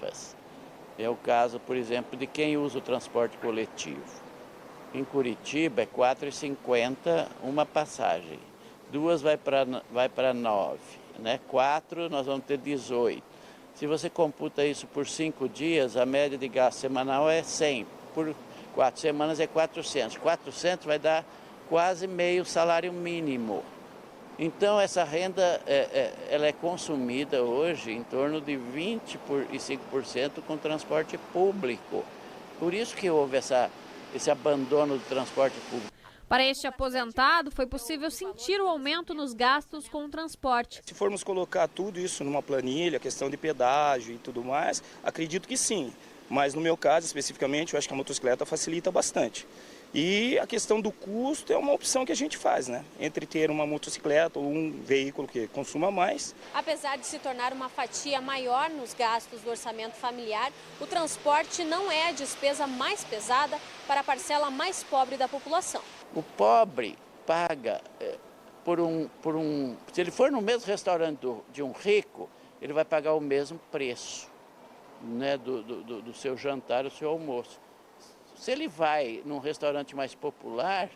tarifas. É o caso, por exemplo, de quem usa o transporte coletivo. Em Curitiba é R$ 4,50 uma passagem. 2 vai para 9, né? 4 nós vamos ter 18. Se você computa isso por 5 dias, a média de gasto semanal é 100. Por 4 semanas é 400. 400 vai dar quase meio salário mínimo. Então, essa renda ela é consumida hoje em torno de 25% com transporte público. Por isso que houve esse abandono do transporte público. Para este aposentado, foi possível sentir o aumento nos gastos com o transporte. Se formos colocar tudo isso numa planilha, questão de pedágio e tudo mais, acredito que sim. Mas no meu caso, especificamente, eu acho que a motocicleta facilita bastante. E a questão do custo é uma opção que a gente faz, né? Entre ter uma motocicleta ou um veículo que consuma mais. Apesar de se tornar uma fatia maior nos gastos do orçamento familiar, o transporte não é a despesa mais pesada para a parcela mais pobre da população. O pobre paga se ele for no mesmo restaurante de um rico, ele vai pagar o mesmo preço, né, do seu jantar, do seu almoço. Se ele vai num restaurante mais popular,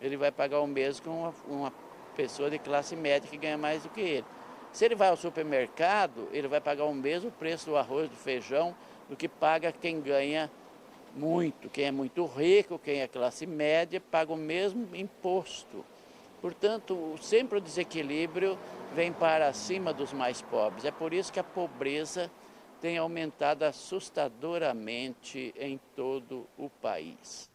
ele vai pagar o mesmo que uma pessoa de classe média que ganha mais do que ele. Se ele vai ao supermercado, ele vai pagar o mesmo preço do arroz, do feijão, do que paga quem ganha muito. Quem é muito rico, quem é classe média, paga o mesmo imposto. Portanto, sempre o desequilíbrio vem para cima dos mais pobres. É por isso que a pobreza tem aumentado assustadoramente em todo o país.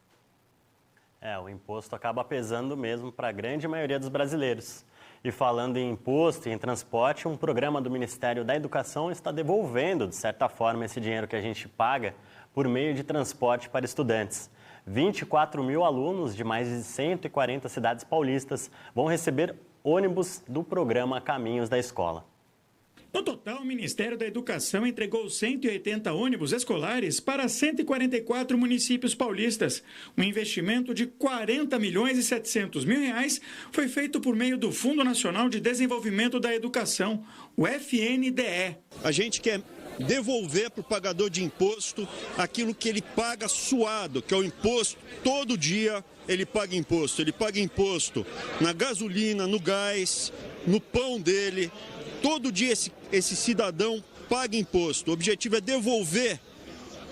O imposto acaba pesando mesmo para a grande maioria dos brasileiros. E falando em imposto e em transporte, um programa do Ministério da Educação está devolvendo, de certa forma, esse dinheiro que a gente paga por meio de transporte para estudantes. 24 mil alunos de mais de 140 cidades paulistas vão receber ônibus do programa Caminhos da Escola. No total, o Ministério da Educação entregou 180 ônibus escolares para 144 municípios paulistas. Um investimento de 40 milhões e 700 mil reais foi feito por meio do Fundo Nacional de Desenvolvimento da Educação, o FNDE. A gente quer devolver para o pagador de imposto aquilo que ele paga suado, que é o imposto. Todo dia ele paga imposto. Ele paga imposto na gasolina, no gás, no pão dele. Todo dia esse cidadão paga imposto. O objetivo é devolver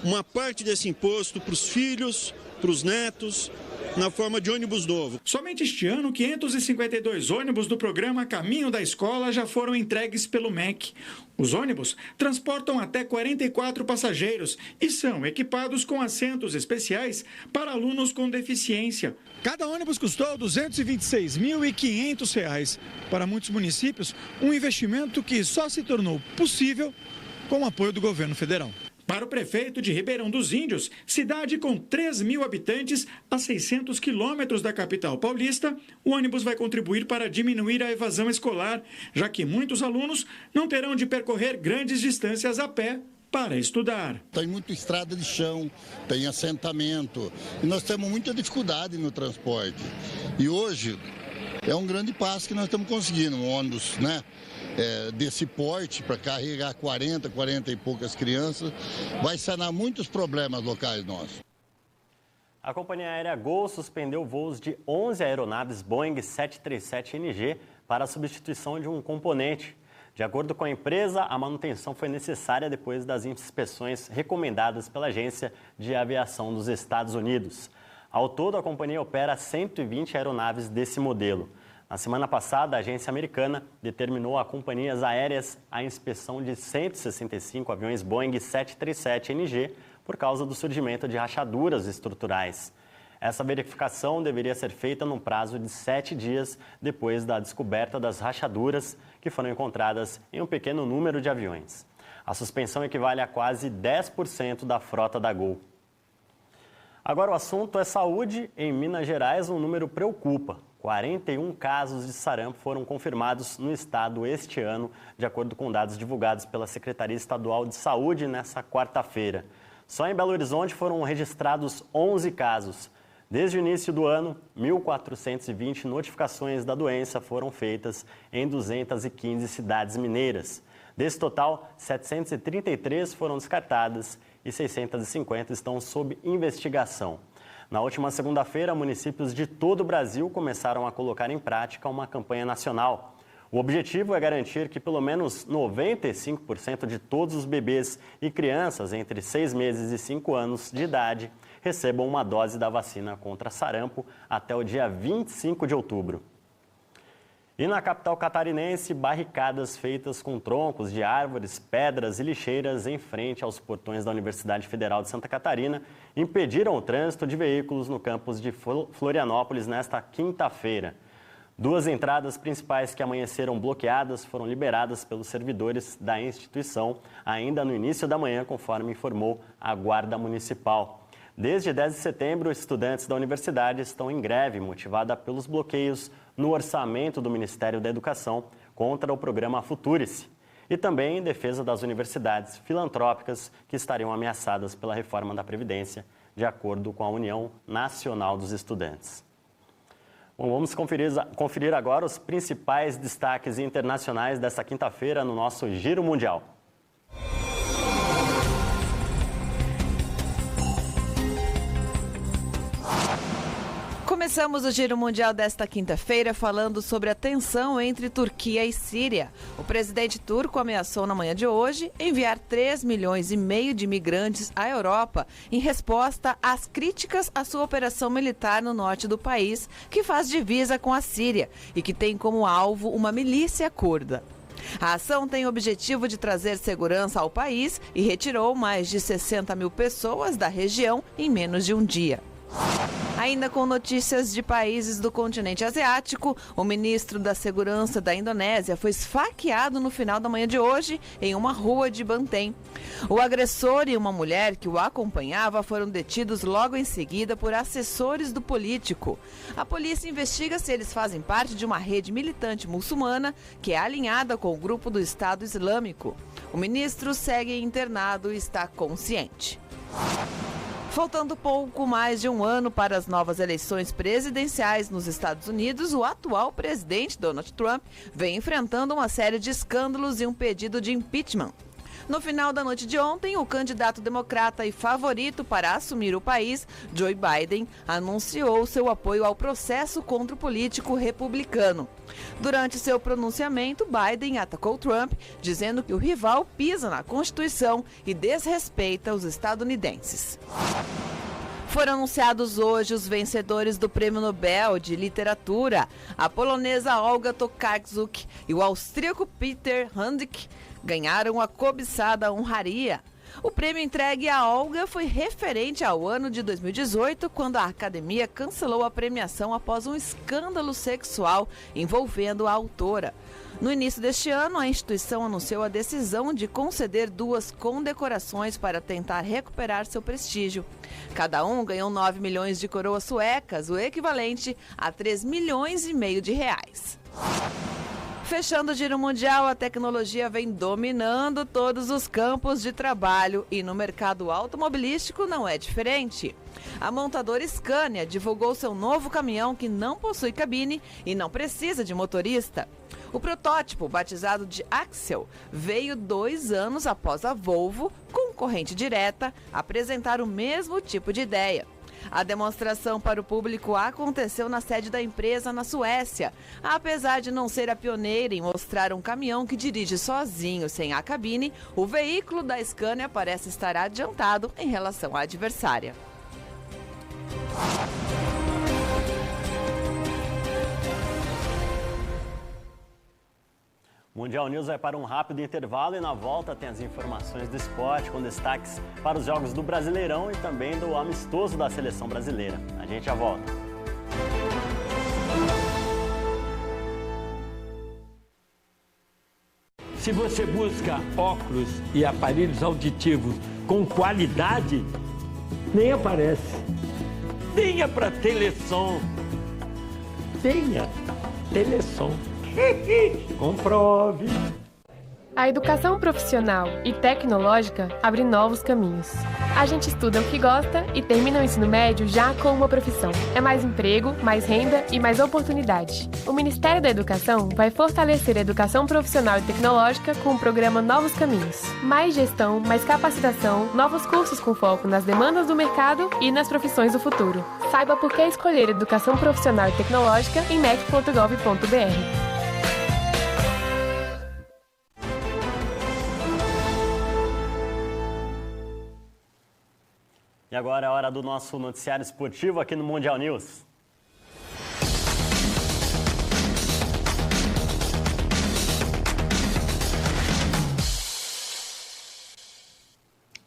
uma parte desse imposto para os filhos, para os netos, na forma de ônibus novo. Somente este ano, 552 ônibus do programa Caminho da Escola já foram entregues pelo MEC. Os ônibus transportam até 44 passageiros e são equipados com assentos especiais para alunos com deficiência. Cada ônibus custou R$ 226.500. Para muitos municípios, um investimento que só se tornou possível com o apoio do governo federal. Para o prefeito de Ribeirão dos Índios, cidade com 3 mil habitantes a 600 quilômetros da capital paulista, o ônibus vai contribuir para diminuir a evasão escolar, já que muitos alunos não terão de percorrer grandes distâncias a pé para estudar. Tem muita estrada de chão, tem assentamento, e nós temos muita dificuldade no transporte. E hoje é um grande passo que nós estamos conseguindo, um ônibus, né? Desse porte para carregar 40 e poucas crianças, vai sanar muitos problemas locais nossos. A companhia aérea Gol suspendeu voos de 11 aeronaves Boeing 737NG para a substituição de um componente. De acordo com a empresa, a manutenção foi necessária depois das inspeções recomendadas pela Agência de Aviação dos Estados Unidos. Ao todo, a companhia opera 120 aeronaves desse modelo. Na semana passada, a agência americana determinou a companhias aéreas a inspeção de 165 aviões Boeing 737NG por causa do surgimento de rachaduras estruturais. Essa verificação deveria ser feita num prazo de 7 dias depois da descoberta das rachaduras que foram encontradas em um pequeno número de aviões. A suspensão equivale a quase 10% da frota da Gol. Agora o assunto é saúde. Em Minas Gerais, um número preocupa. 41 casos de sarampo foram confirmados no estado este ano, de acordo com dados divulgados pela Secretaria Estadual de Saúde nesta quarta-feira. Só em Belo Horizonte foram registrados 11 casos. Desde o início do ano, 1.420 notificações da doença foram feitas em 215 cidades mineiras. Desse total, 733 foram descartadas e 650 estão sob investigação. Na última segunda-feira, municípios de todo o Brasil começaram a colocar em prática uma campanha nacional. O objetivo é garantir que pelo menos 95% de todos os bebês e crianças entre 6 meses e 5 anos de idade recebam uma dose da vacina contra sarampo até o dia 25 de outubro. E na capital catarinense, barricadas feitas com troncos de árvores, pedras e lixeiras em frente aos portões da Universidade Federal de Santa Catarina impediram o trânsito de veículos no campus de Florianópolis nesta quinta-feira. 2 entradas principais que amanheceram bloqueadas foram liberadas pelos servidores da instituição ainda no início da manhã, conforme informou a Guarda Municipal. Desde 10 de setembro, estudantes da universidade estão em greve motivada pelos bloqueios no orçamento do Ministério da Educação contra o programa Futurice e também em defesa das universidades filantrópicas que estariam ameaçadas pela reforma da Previdência, de acordo com a União Nacional dos Estudantes. Bom, vamos conferir agora os principais destaques internacionais desta quinta-feira no nosso Giro Mundial. Começamos o Giro Mundial desta quinta-feira falando sobre a tensão entre Turquia e Síria. O presidente turco ameaçou na manhã de hoje enviar 3,5 milhões de imigrantes à Europa em resposta às críticas à sua operação militar no norte do país, que faz divisa com a Síria e que tem como alvo uma milícia curda. A ação tem o objetivo de trazer segurança ao país e retirou mais de 60 mil pessoas da região em menos de um dia. Ainda com notícias de países do continente asiático, o ministro da Segurança da Indonésia foi esfaqueado no final da manhã de hoje em uma rua de Banten. O agressor e uma mulher que o acompanhava foram detidos logo em seguida por assessores do político. A polícia investiga se eles fazem parte de uma rede militante muçulmana que é alinhada com o grupo do Estado Islâmico. O ministro segue internado e está consciente. Faltando pouco mais de um ano para as novas eleições presidenciais nos Estados Unidos, o atual presidente Donald Trump vem enfrentando uma série de escândalos e um pedido de impeachment. No final da noite de ontem, o candidato democrata e favorito para assumir o país, Joe Biden, anunciou seu apoio ao processo contra o político republicano. Durante seu pronunciamento, Biden atacou Trump, dizendo que o rival pisa na Constituição e desrespeita os estadunidenses. Foram anunciados hoje os vencedores do Prêmio Nobel de Literatura. A polonesa Olga Tokarczuk e o austríaco Peter Handke ganharam a cobiçada honraria. O prêmio entregue a Olga foi referente ao ano de 2018, quando a academia cancelou a premiação após um escândalo sexual envolvendo a autora. No início deste ano, a instituição anunciou a decisão de conceder 2 condecorações para tentar recuperar seu prestígio. Cada um ganhou 9 milhões de coroas suecas, o equivalente a 3,5 milhões de reais. Fechando o Giro Mundial, a tecnologia vem dominando todos os campos de trabalho e no mercado automobilístico não é diferente. A montadora Scania divulgou seu novo caminhão que não possui cabine e não precisa de motorista. O protótipo, batizado de Axel, veio 2 anos após a Volvo, concorrente direta, apresentar o mesmo tipo de ideia. A demonstração para o público aconteceu na sede da empresa na Suécia. Apesar de não ser a pioneira em mostrar um caminhão que dirige sozinho sem a cabine, o veículo da Scania parece estar adiantado em relação à adversária. Mundial News vai para um rápido intervalo e na volta tem as informações do esporte com destaques para os jogos do Brasileirão e também do amistoso da seleção brasileira. A gente já volta. Se você busca óculos e aparelhos auditivos com qualidade, nem aparece. Venha para Telesom. Venha, Telesom. Comprove. A educação profissional e tecnológica abre novos caminhos. A gente estuda o que gosta e termina o ensino médio já com uma profissão. É mais emprego, mais renda e mais oportunidade. O Ministério da Educação vai fortalecer a educação profissional e tecnológica com o programa Novos Caminhos. Mais gestão, mais capacitação, novos cursos com foco nas demandas do mercado e nas profissões do futuro. Saiba por que escolher educação profissional e tecnológica em mec.gov.br. E agora é a hora do nosso noticiário esportivo aqui no Mundial News.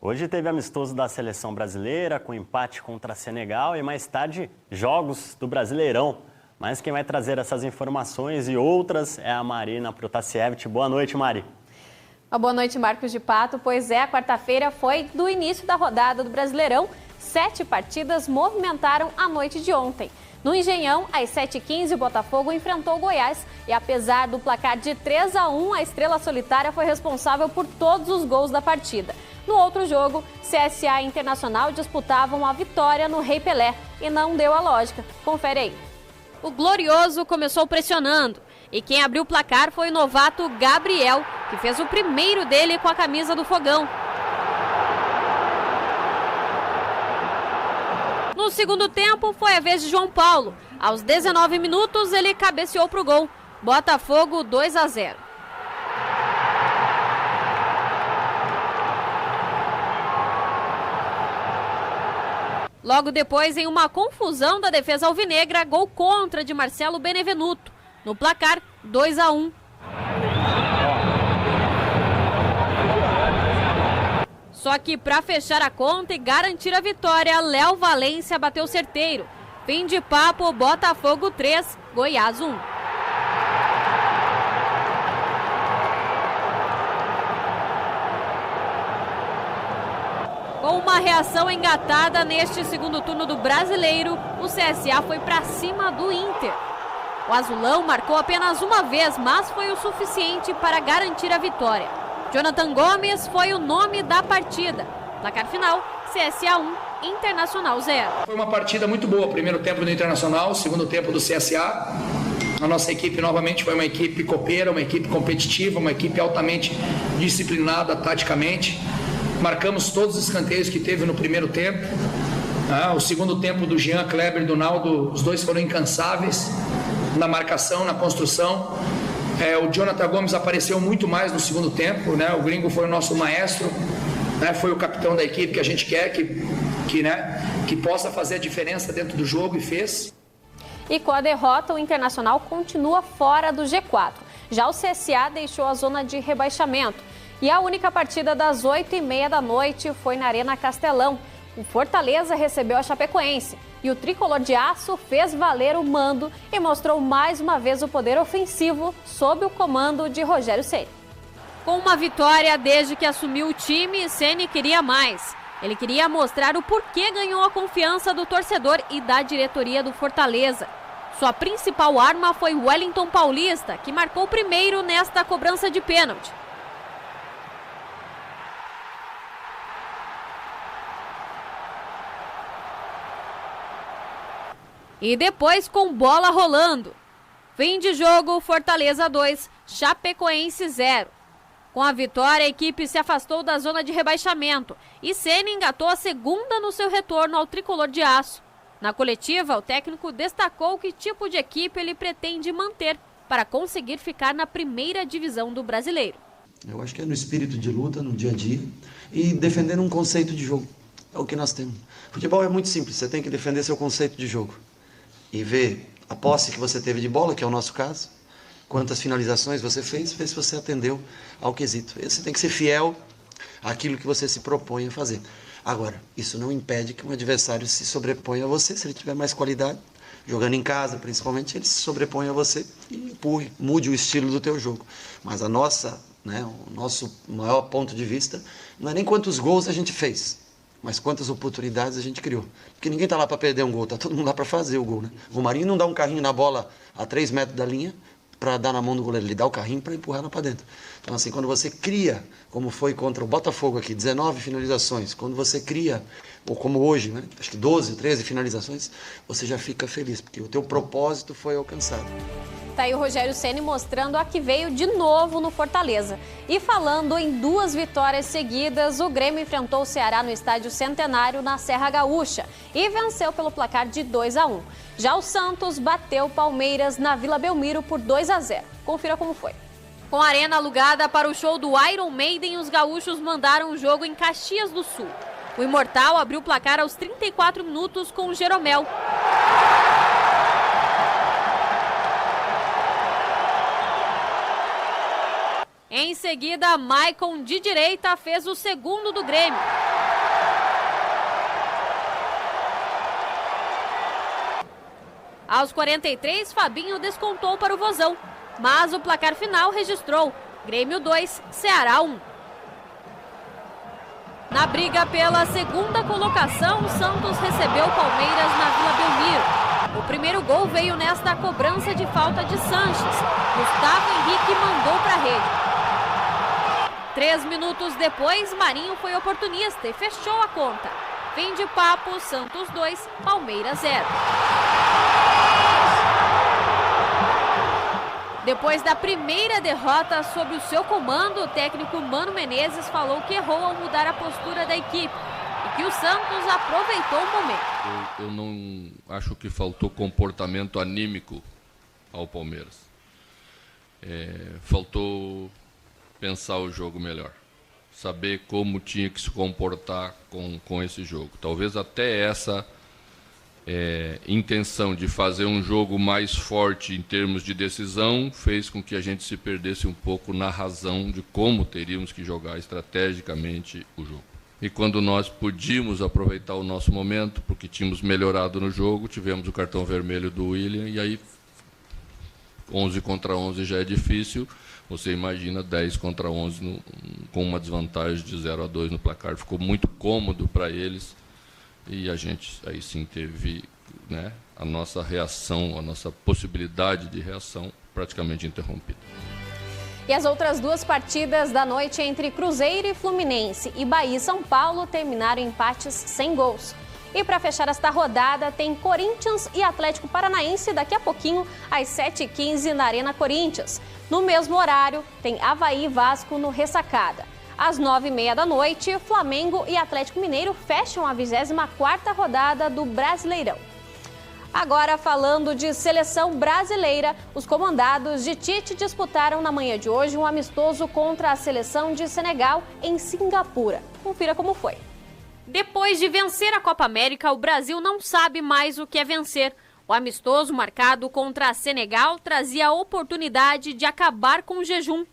Hoje teve amistoso da seleção brasileira, com empate contra Senegal e mais tarde jogos do Brasileirão. Mas quem vai trazer essas informações e outras é a Marina Protasiewicz. Boa noite, Mari. Boa noite, Marcos de Pato. Pois é, a quarta-feira foi do início da rodada do Brasileirão. 7 partidas movimentaram a noite de ontem. No Engenhão, às 7h15, o Botafogo enfrentou o Goiás e, apesar do placar de 3-1, a Estrela Solitária foi responsável por todos os gols da partida. No outro jogo, CSA e Internacional disputavam a vitória no Rei Pelé e não deu a lógica. Confere aí. O Glorioso começou pressionando e quem abriu o placar foi o novato Gabriel, que fez o primeiro dele com a camisa do Fogão. No segundo tempo, foi a vez de João Paulo. Aos 19 minutos, ele cabeceou para o gol. Botafogo 2-0. Logo depois, em uma confusão da defesa alvinegra, gol contra de Marcelo Benevenuto. No placar, 2-1. Só que para fechar a conta e garantir a vitória, Léo Valência bateu certeiro. Fim de papo, Botafogo 3, Goiás 1. Com uma reação engatada neste segundo turno do Brasileiro, o CSA foi para cima do Inter. O azulão marcou apenas uma vez, mas foi o suficiente para garantir a vitória. Jonathan Gomes foi o nome da partida. Placar final, CSA 1, Internacional 0. Foi uma partida muito boa, primeiro tempo do Internacional, segundo tempo do CSA. A nossa equipe novamente foi uma equipe copeira, uma equipe competitiva, uma equipe altamente disciplinada taticamente. Marcamos todos os escanteios que teve no primeiro tempo. O segundo tempo do Jean Kleber e do Naldo, os dois foram incansáveis na marcação, na construção. O Jonathan Gomes apareceu muito mais no segundo tempo, né? O gringo foi o nosso maestro, né? Foi o capitão da equipe que a gente quer que possa fazer a diferença dentro do jogo e fez. E com a derrota, o Internacional continua fora do G4. Já o CSA deixou a zona de rebaixamento. E a única partida das 8h30 da noite foi na Arena Castelão. O Fortaleza recebeu a Chapecoense. E o tricolor de aço fez valer o mando e mostrou mais uma vez o poder ofensivo sob o comando de Rogério Ceni. Com uma vitória desde que assumiu o time, Ceni queria mais. Ele queria mostrar o porquê ganhou a confiança do torcedor e da diretoria do Fortaleza. Sua principal arma foi Wellington Paulista, que marcou primeiro nesta cobrança de pênalti. E depois com bola rolando. Fim de jogo, Fortaleza 2, Chapecoense 0. Com a vitória, a equipe se afastou da zona de rebaixamento e Ceni engatou a segunda no seu retorno ao tricolor de aço. Na coletiva, o técnico destacou que tipo de equipe ele pretende manter para conseguir ficar na primeira divisão do Brasileiro. Eu acho que é no espírito de luta, no dia a dia, e defender um conceito de jogo. É o que nós temos. Futebol é muito simples, você tem que defender seu conceito de jogo. E ver a posse que você teve de bola, que é o nosso caso, quantas finalizações você fez, ver se você atendeu ao quesito. Você tem que ser fiel àquilo que você se propõe a fazer. Agora, isso não impede que um adversário se sobreponha a você, se ele tiver mais qualidade, jogando em casa principalmente, ele se sobrepõe a você e empurre, mude o estilo do teu jogo. Mas o nosso maior ponto de vista não é nem quantos gols a gente fez, mas quantas oportunidades a gente criou. Porque ninguém está lá para perder um gol, está todo mundo lá para fazer o gol, né? O Romarinho não dá um carrinho na bola a 3 metros da linha para dar na mão do goleiro, ele dá o carrinho para empurrar ela para dentro. Então, assim, quando você cria, como foi contra o Botafogo aqui, 19 finalizações, quando você cria, ou como hoje, né, acho que 12, 13 finalizações, você já fica feliz, porque o teu propósito foi alcançado. Tá aí o Rogério Ceni mostrando a que veio de novo no Fortaleza. E falando em 2 vitórias seguidas, o Grêmio enfrentou o Ceará no Estádio Centenário, na Serra Gaúcha, e venceu pelo placar de 2-1. Já o Santos bateu o Palmeiras na Vila Belmiro por 2-0. Confira como foi. Com a arena alugada para o show do Iron Maiden, os gaúchos mandaram o jogo em Caxias do Sul. O Imortal abriu o placar aos 34 minutos com o Jeromel. Em seguida, Maicon de direita fez o segundo do Grêmio. Aos 43, Fabinho descontou para o Vozão, mas o placar final registrou Grêmio 2, Ceará 1. Na briga pela segunda colocação, o Santos recebeu o Palmeiras na Vila Belmiro. O primeiro gol veio nesta cobrança de falta de Sanches. Gustavo Henrique mandou para a rede. 3 minutos depois, Marinho foi oportunista e fechou a conta. Fim de papo, Santos 2, Palmeiras 0. Depois da primeira derrota sob o seu comando, o técnico Mano Menezes falou que errou ao mudar a postura da equipe e que o Santos aproveitou o momento. Eu não acho que faltou comportamento anímico ao Palmeiras. Faltou pensar o jogo melhor, saber como tinha que se comportar com esse jogo. Talvez até essa intenção de fazer um jogo mais forte em termos de decisão fez com que a gente se perdesse um pouco na razão de como teríamos que jogar estrategicamente o jogo. E quando nós podíamos aproveitar o nosso momento, porque tínhamos melhorado no jogo, tivemos o cartão vermelho do William, e aí 11 contra 11 já é difícil. Você imagina 10 contra 11 com uma desvantagem de 0-2 no placar. Ficou muito cômodo para eles e a gente aí sim teve, né, a nossa reação, a nossa possibilidade de reação praticamente interrompida. E as outras 2 partidas da noite entre Cruzeiro e Fluminense e Bahia e São Paulo terminaram em empates sem gols. E para fechar esta rodada, tem Corinthians e Atlético Paranaense daqui a pouquinho, às 7h15, na Arena Corinthians. No mesmo horário, tem Avaí e Vasco no Ressacada. Às 9h30 da noite, Flamengo e Atlético Mineiro fecham a 24ª rodada do Brasileirão. Agora, falando de seleção brasileira, os comandados de Tite disputaram na manhã de hoje um amistoso contra a seleção de Senegal em Singapura. Confira como foi. Depois de vencer a Copa América, o Brasil não sabe mais o que é vencer. O amistoso marcado contra a Senegal trazia a oportunidade de acabar com o jejum.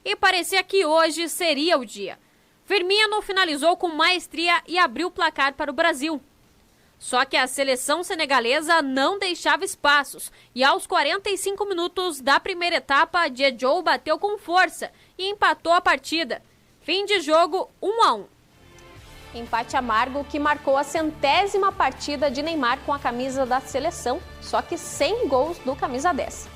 E parecia que hoje seria o dia. Firmino finalizou com maestria e abriu o placar para o Brasil. Só que a seleção senegalesa não deixava espaços e aos 45 minutos da primeira etapa, Diedhiou bateu com força e empatou a partida. Fim de jogo 1-1. Empate amargo que marcou a 100ª partida de Neymar com a camisa da seleção, só que sem gols do camisa 10.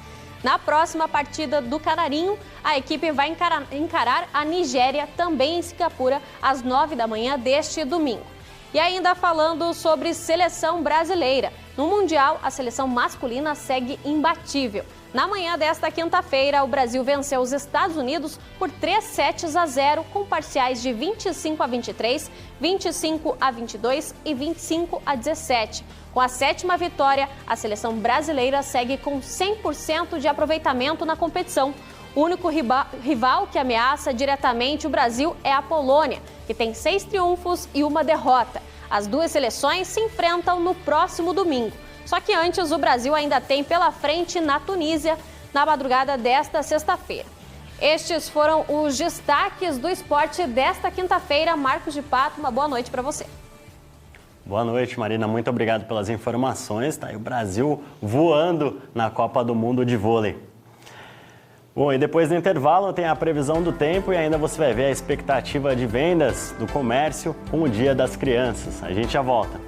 Na próxima partida do Canarinho, a equipe vai encarar a Nigéria, também em Singapura, às 9 da manhã deste domingo. E ainda falando sobre seleção brasileira, no Mundial a seleção masculina segue imbatível. Na manhã desta quinta-feira, o Brasil venceu os Estados Unidos por 3-0 com parciais de 25-23, 25-22 e 25-17. Com a 7ª vitória, a seleção brasileira segue com 100% de aproveitamento na competição. O único rival que ameaça diretamente o Brasil é a Polônia, que tem 6 triunfos e 1 derrota. As 2 seleções se enfrentam no próximo domingo. Só que antes, o Brasil ainda tem pela frente na Tunísia, na madrugada desta sexta-feira. Estes foram os destaques do esporte desta quinta-feira. Marcos de Pato, uma boa noite para você. Boa noite, Marina. Muito obrigado pelas informações. Tá aí o Brasil voando na Copa do Mundo de vôlei. Bom, e depois do intervalo tem a previsão do tempo e ainda você vai ver a expectativa de vendas do comércio com o Dia das Crianças. A gente já volta.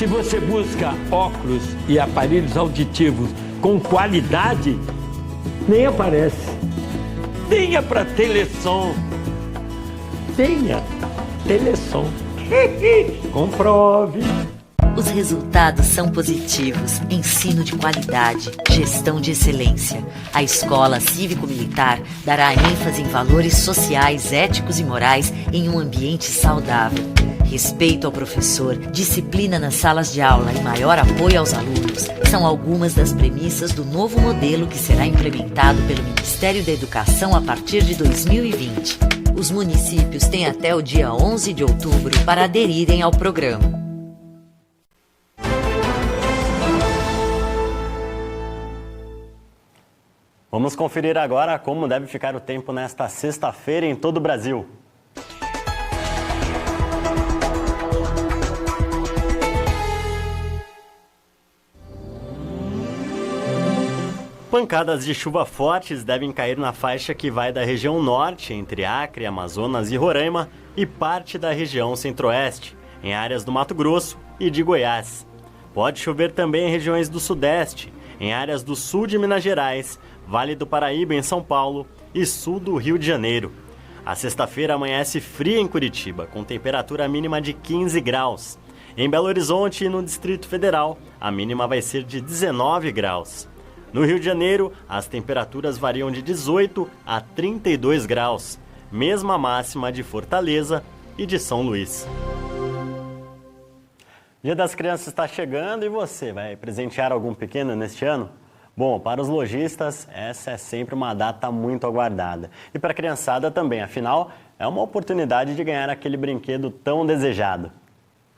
Se você busca óculos e aparelhos auditivos com qualidade, nem aparece. Venha para Telesom. Venha, Telesom. Comprove. Os resultados são positivos. Ensino de qualidade, gestão de excelência. A Escola Cívico-Militar dará ênfase em valores sociais, éticos e morais em um ambiente saudável. Respeito ao professor, disciplina nas salas de aula e maior apoio aos alunos são algumas das premissas do novo modelo que será implementado pelo Ministério da Educação a partir de 2020. Os municípios têm até o dia 11 de outubro para aderirem ao programa. Vamos conferir agora como deve ficar o tempo nesta sexta-feira em todo o Brasil. Pancadas de chuva fortes devem cair na faixa que vai da região norte, entre Acre, Amazonas e Roraima, e parte da região centro-oeste, em áreas do Mato Grosso e de Goiás. Pode chover também em regiões do sudeste, em áreas do sul de Minas Gerais, Vale do Paraíba em São Paulo e sul do Rio de Janeiro. A sexta-feira amanhece fria em Curitiba, com temperatura mínima de 15 graus. Em Belo Horizonte e no Distrito Federal, a mínima vai ser de 19 graus. No Rio de Janeiro, as temperaturas variam de 18 a 32 graus, mesma máxima de Fortaleza e de São Luís. Dia das Crianças está chegando e você vai presentear algum pequeno neste ano? Bom, para os lojistas, essa é sempre uma data muito aguardada. E para a criançada também, afinal, é uma oportunidade de ganhar aquele brinquedo tão desejado.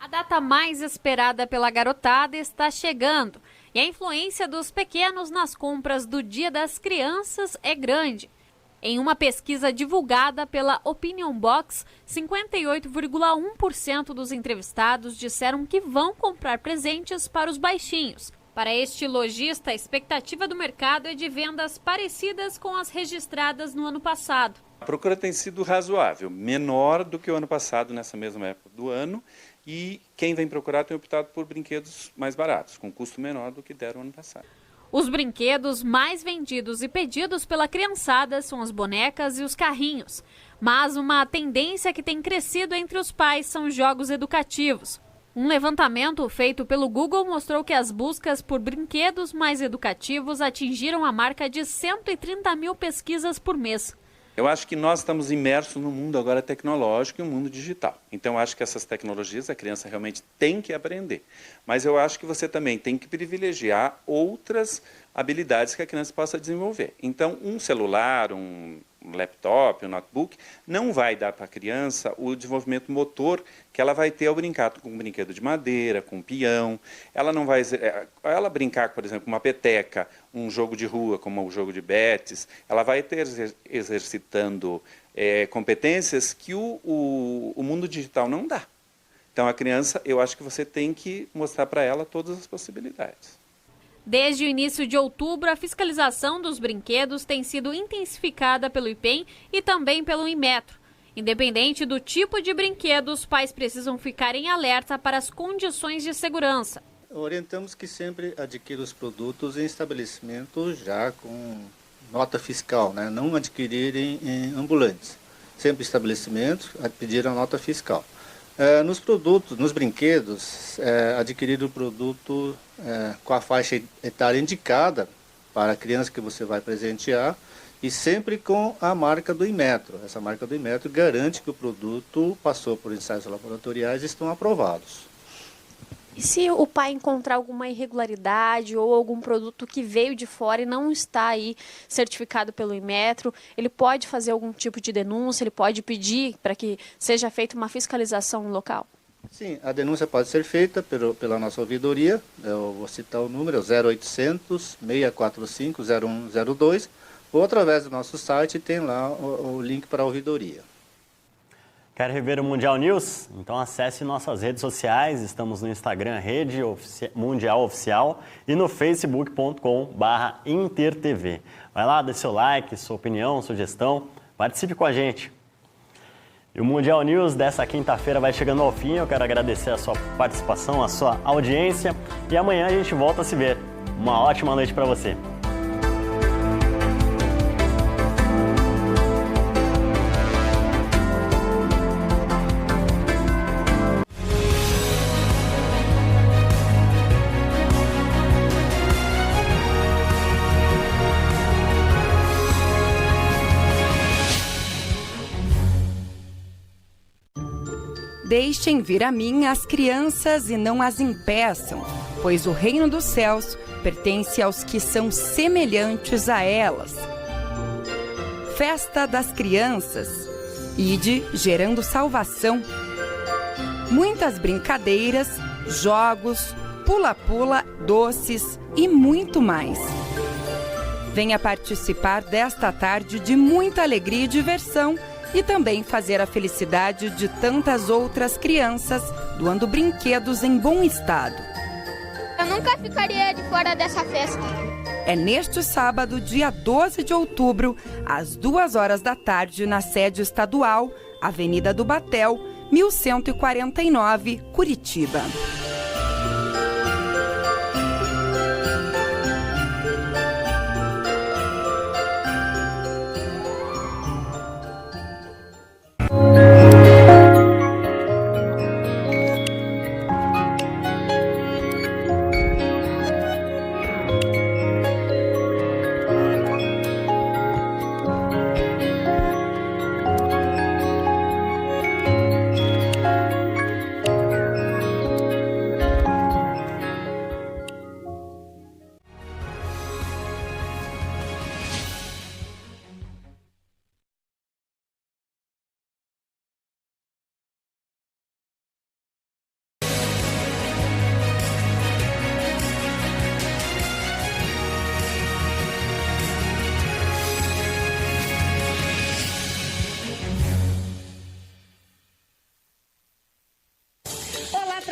A data mais esperada pela garotada está chegando. E a influência dos pequenos nas compras do Dia das Crianças é grande. Em uma pesquisa divulgada pela Opinion Box, 58,1% dos entrevistados disseram que vão comprar presentes para os baixinhos. Para este lojista, a expectativa do mercado é de vendas parecidas com as registradas no ano passado. A procura tem sido razoável, menor do que o ano passado nessa mesma época do ano. E quem vem procurar tem optado por brinquedos mais baratos, com custo menor do que deram ano passado. Os brinquedos mais vendidos e pedidos pela criançada são as bonecas e os carrinhos. Mas uma tendência que tem crescido entre os pais são os jogos educativos. Um levantamento feito pelo Google mostrou que as buscas por brinquedos mais educativos atingiram a marca de 130 mil pesquisas por mês. Eu acho que nós estamos imersos no mundo agora tecnológico e no mundo digital. Então, eu acho que essas tecnologias a criança realmente tem que aprender. Mas eu acho que você também tem que privilegiar outras habilidades que a criança possa desenvolver. Então, um celular, um laptop, um notebook, não vai dar para a criança o desenvolvimento motor que ela vai ter ao brincar com um brinquedo de madeira, com um peão. Ela não vai, ela brincar, por exemplo, com uma peteca, um jogo de rua, como o jogo de betes, ela vai ter exercitando competências que o mundo digital não dá. Então, a criança, eu acho que você tem que mostrar para ela todas as possibilidades. Desde o início de outubro, a fiscalização dos brinquedos tem sido intensificada pelo IPEM e também pelo Inmetro. Independente do tipo de brinquedo, os pais precisam ficar em alerta para as condições de segurança. Orientamos que sempre adquira os produtos em estabelecimentos já com nota fiscal, né? Não adquirirem em ambulantes. Sempre estabelecimentos a pedir a nota fiscal. Nos produtos, nos brinquedos, adquirir o produto com a faixa etária indicada para a criança que você vai presentear e sempre com a marca do Inmetro. Essa marca do Inmetro garante que o produto passou por ensaios laboratoriais e estão aprovados. E se o pai encontrar alguma irregularidade ou algum produto que veio de fora e não está aí certificado pelo Inmetro, ele pode fazer algum tipo de denúncia, ele pode pedir para que seja feita uma fiscalização local? Sim, a denúncia pode ser feita pela nossa ouvidoria, eu vou citar o número, 0800 645 0102, ou através do nosso site tem lá o link para a ouvidoria. Quer rever o Mundial News? Então acesse nossas redes sociais, estamos no Instagram, Rede Mundial Oficial, e no facebook.com/intertv. Vai lá, dê seu like, sua opinião, sugestão, participe com a gente. E o Mundial News dessa quinta-feira vai chegando ao fim. Eu quero agradecer a sua participação, a sua audiência. E amanhã a gente volta a se ver. Uma ótima noite para você. Deixem vir a mim as crianças e não as impeçam, pois o reino dos céus pertence aos que são semelhantes a elas. Festa das crianças. Ide gerando salvação. Muitas brincadeiras, jogos, pula-pula, doces e muito mais. Venha participar desta tarde de muita alegria e diversão e também fazer a felicidade de tantas outras crianças, doando brinquedos em bom estado. Eu nunca ficaria de fora dessa festa. É neste sábado, dia 12 de outubro, às 2 horas da tarde, na sede estadual, Avenida do Batel, 1149, Curitiba.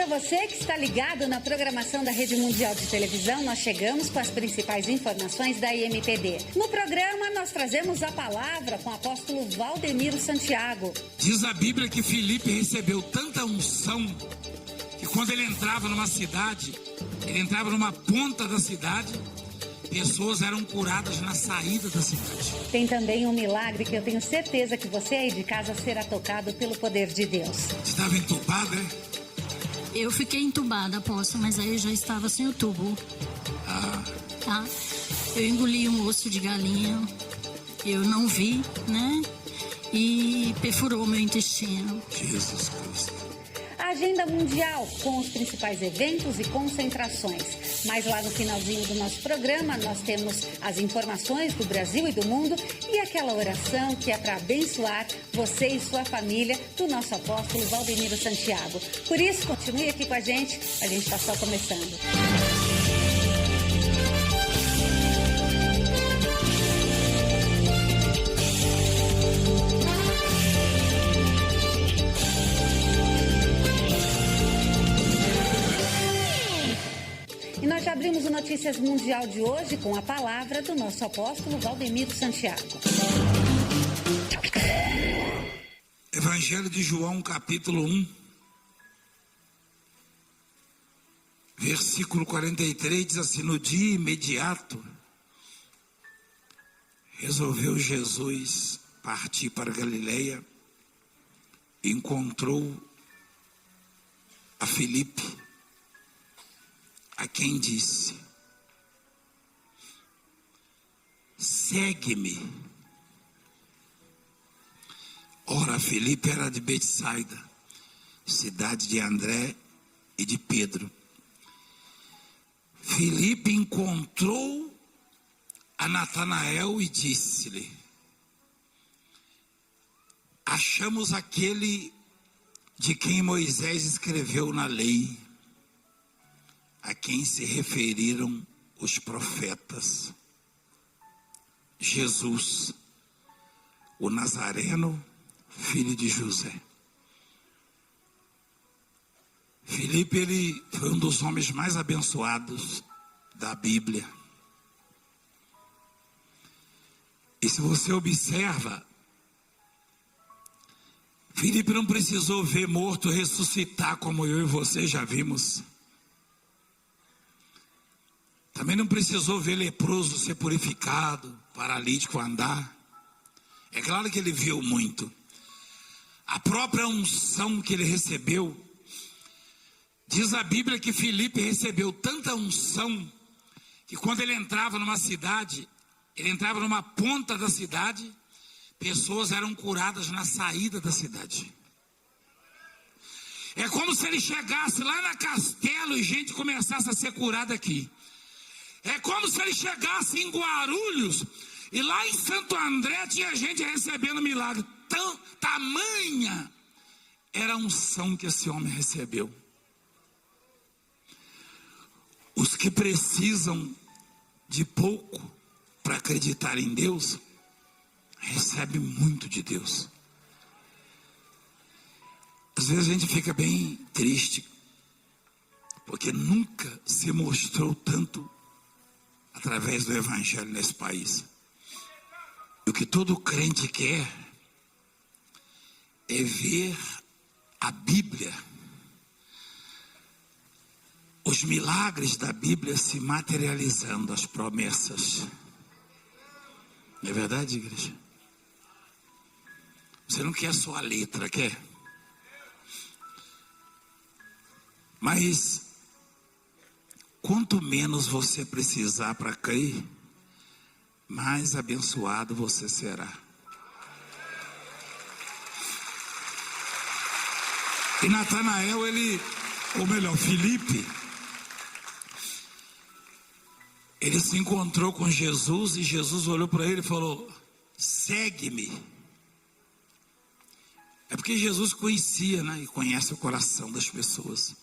Você que está ligado na programação da Rede Mundial de Televisão, nós chegamos com as principais informações da IMPD. No programa, nós trazemos a palavra com o apóstolo Valdemiro Santiago. Diz a Bíblia que Filipe recebeu tanta unção que quando ele entrava numa cidade, ele entrava numa ponta da cidade, pessoas eram curadas na saída da cidade. Tem também um milagre que eu tenho certeza que você aí de casa será tocado pelo poder de Deus. Estava entubada, é? Eu fiquei entubada, apóstolo, mas aí eu já estava sem o tubo. Tá? Eu engoli um osso de galinha, eu não vi, né? E perfurou meu intestino. Jesus Cristo. Agenda mundial com os principais eventos e concentrações. Mas lá no finalzinho do nosso programa nós temos as informações do Brasil e do mundo e aquela oração que é para abençoar você e sua família do nosso apóstolo Valdemiro Santiago. Por isso, continue aqui com a gente está só começando. E nós já abrimos o Notícias Mundial de hoje com a palavra do nosso apóstolo Valdemiro Santiago. Evangelho de João, capítulo 1, versículo 43, diz assim: no dia imediato, resolveu Jesus partir para Galileia, encontrou a Filipe, a quem disse: segue-me. Ora, Filipe era de Betsaida, cidade de André e de Pedro. Filipe encontrou a Natanael e disse-lhe: achamos aquele de quem Moisés escreveu na lei, a quem se referiram os profetas, Jesus, o Nazareno, filho de José. Filipe, ele foi um dos homens mais abençoados da Bíblia. E se você observa, Filipe não precisou ver morto ressuscitar como eu e você já vimos. Também não precisou ver leproso ser purificado, paralítico andar. É claro que ele viu muito. A própria unção que ele recebeu, diz a Bíblia que Filipe recebeu tanta unção, que quando ele entrava numa cidade, ele entrava numa ponta da cidade, pessoas eram curadas na saída da cidade. É como se ele chegasse lá na Castelo e gente começasse a ser curada aqui. É como se ele chegasse em Guarulhos e lá em Santo André tinha gente recebendo milagre. Tamanha era a unção que esse homem recebeu. Os que precisam de pouco para acreditar em Deus, recebem muito de Deus. Às vezes a gente fica bem triste, porque nunca se mostrou tanto através do Evangelho nesse país. E o que todo crente quer é ver a Bíblia, os milagres da Bíblia se materializando, as promessas. Não é verdade, igreja? Você não quer só a letra, quer? Mas quanto menos você precisar para crer, mais abençoado você será. E Natanael, Filipe, ele se encontrou com Jesus e Jesus olhou para ele e falou: segue-me. É porque Jesus conhecia, né? E conhece o coração das pessoas.